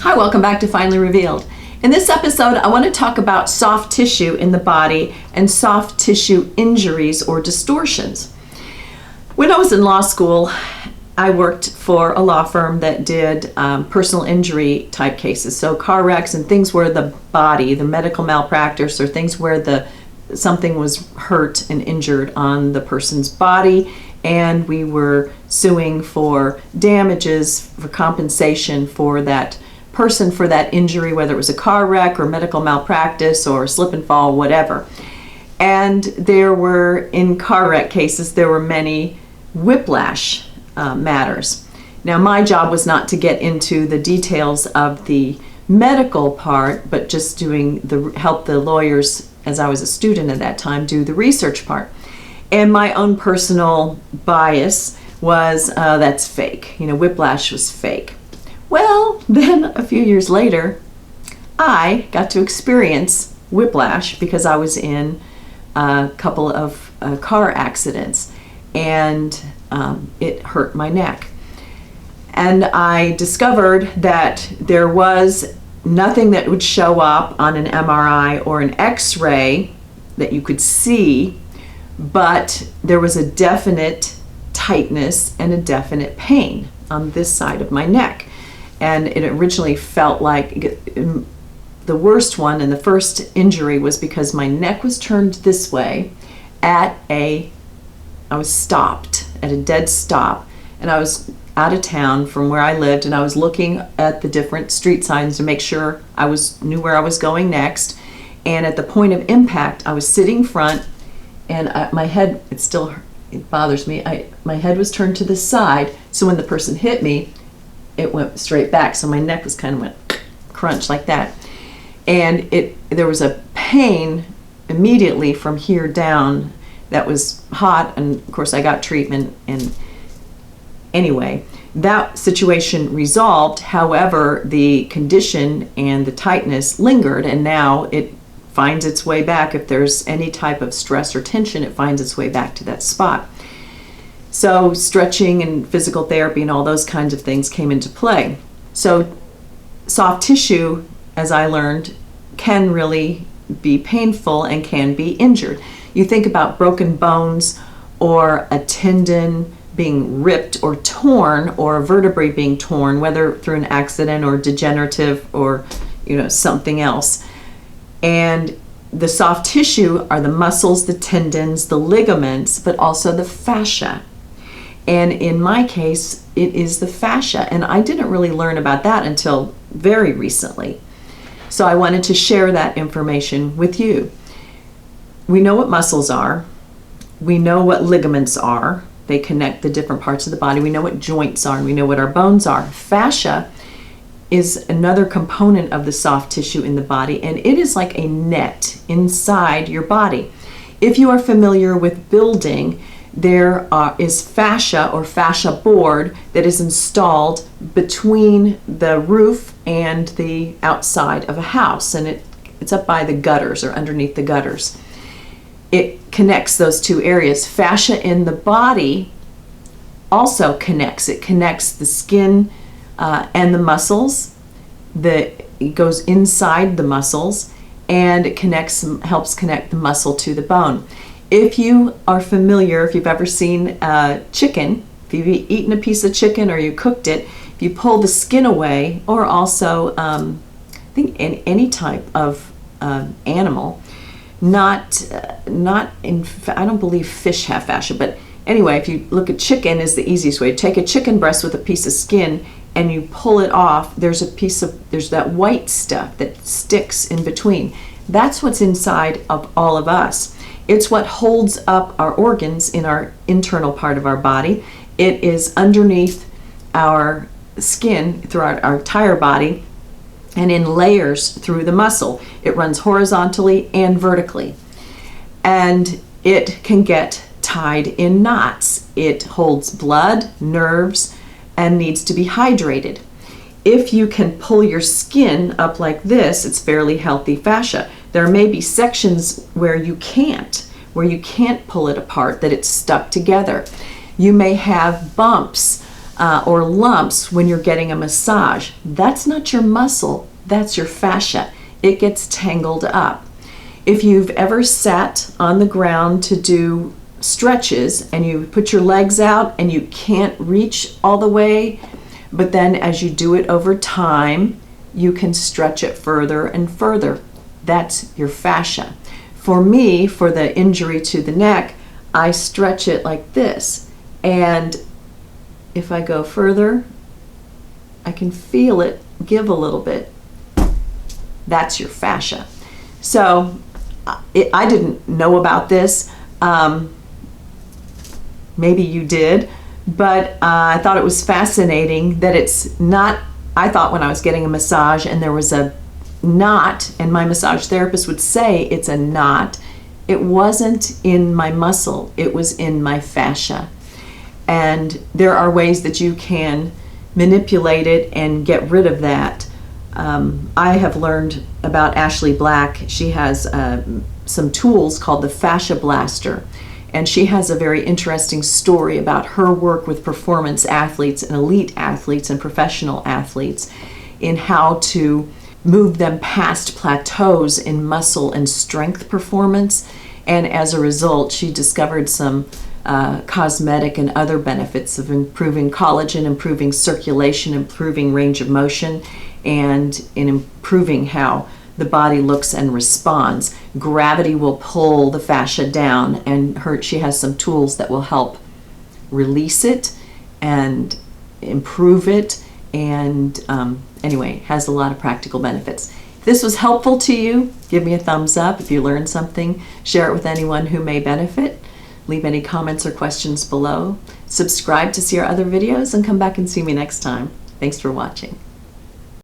Hi, welcome back to Finally Revealed. In this episode, I want to talk about soft tissue in the body and soft tissue injuries or distortions. When I was in law school, I worked for a law firm that did personal injury type cases. So car wrecks and things where the body, the medical malpractice, or things where something was hurt and injured on the person's body, and we were suing for damages, for compensation for that person for that injury, whether it was a car wreck or medical malpractice or slip and fall, whatever. And there were, in car wreck cases, there were many whiplash matters. Now, my job was not to get into the details of the medical part, but just help the lawyers, as I was a student at that time, do the research part. And my own personal bias was that's fake. Whiplash was fake. Well, then a few years later, I got to experience whiplash because I was in a couple of car accidents, and it hurt my neck. And I discovered that there was nothing that would show up on an MRI or an X-ray that you could see, but there was a definite tightness and a definite pain on this side of my neck. And it originally felt like the worst one, and the first injury was because my neck was turned this way I was stopped at a dead stop, and I was out of town from where I lived, and I was looking at the different street signs to make sure I knew where I was going next. And at the point of impact, I was sitting front, and my head, it bothers me, my head was turned to the side, so when the person hit me, it went straight back, so my neck was kind of went crunch like that. And there was a pain immediately from here down that was hot, and of course I got treatment, and anyway, that situation resolved. However, the condition and the tightness lingered, and now it finds its way back. If there's any type of stress or tension, it finds its way back to that spot. So stretching and physical therapy and all those kinds of things came into play. So soft tissue, as I learned, can really be painful and can be injured. You think about broken bones or a tendon being ripped or torn, or a vertebrae being torn, whether through an accident or degenerative or something else. And the soft tissue are the muscles, the tendons, the ligaments, but also the fascia. And in my case, it is the fascia. And I didn't really learn about that until very recently. So I wanted to share that information with you. We know what muscles are. We know what ligaments are. They connect the different parts of the body. We know what joints are, and we know what our bones are. Fascia is another component of the soft tissue in the body, and it is like a net inside your body. If you are familiar with building, there is fascia or fascia board that is installed between the roof and the outside of a house, and it's up by the gutters or underneath the gutters. It connects those two areas. Fascia in the body also connects. It connects the skin and the muscles. It goes inside the muscles, and it helps connect the muscle to the bone. If you are familiar, if you've ever seen chicken, if you've eaten a piece of chicken or you cooked it, if you pull the skin away, or also I think any type of animal, I don't believe fish have fascia, but anyway, if you look at chicken is the easiest way. Take a chicken breast with a piece of skin and you pull it off, there's that white stuff that sticks in between. That's what's inside of all of us. It's what holds up our organs in our internal part of our body. It is underneath our skin throughout our entire body, and in layers through the muscle. It runs horizontally and vertically. And it can get tied in knots. It holds blood, nerves, and needs to be hydrated. If you can pull your skin up like this, it's fairly healthy fascia. There may be sections where you can't pull it apart, that it's stuck together. You may have bumps or lumps when you're getting a massage. That's not your muscle, that's your fascia. It gets tangled up. If you've ever sat on the ground to do stretches and you put your legs out and you can't reach all the way, but then as you do it over time, you can stretch it further and further. That's your fascia. For me, for the injury to the neck, I stretch it like this. And if I go further, I can feel it give a little bit. That's your fascia. So I didn't know about this. Maybe you did, but I thought it was fascinating that it's not. I thought when I was getting a massage and there was a knot, and my massage therapist would say it's a knot, it wasn't in my muscle, it was in my fascia. And there are ways that you can manipulate it and get rid of that. I have learned about Ashley Black. She has some tools called the Fascia Blaster, and she has a very interesting story about her work with performance athletes and elite athletes and professional athletes in how to move them past plateaus in muscle and strength performance. And as a result, she discovered some cosmetic and other benefits of improving collagen, improving circulation, improving range of motion, and in improving how the body looks and responds. Gravity will pull the fascia down, and she has some tools that will help release it and improve it, and anyway, has a lot of practical benefits. If this was helpful to you, give me a thumbs up. If you learned something, share it with anyone who may benefit. Leave any comments or questions below. Subscribe to see our other videos, and come back and see me next time. Thanks for watching.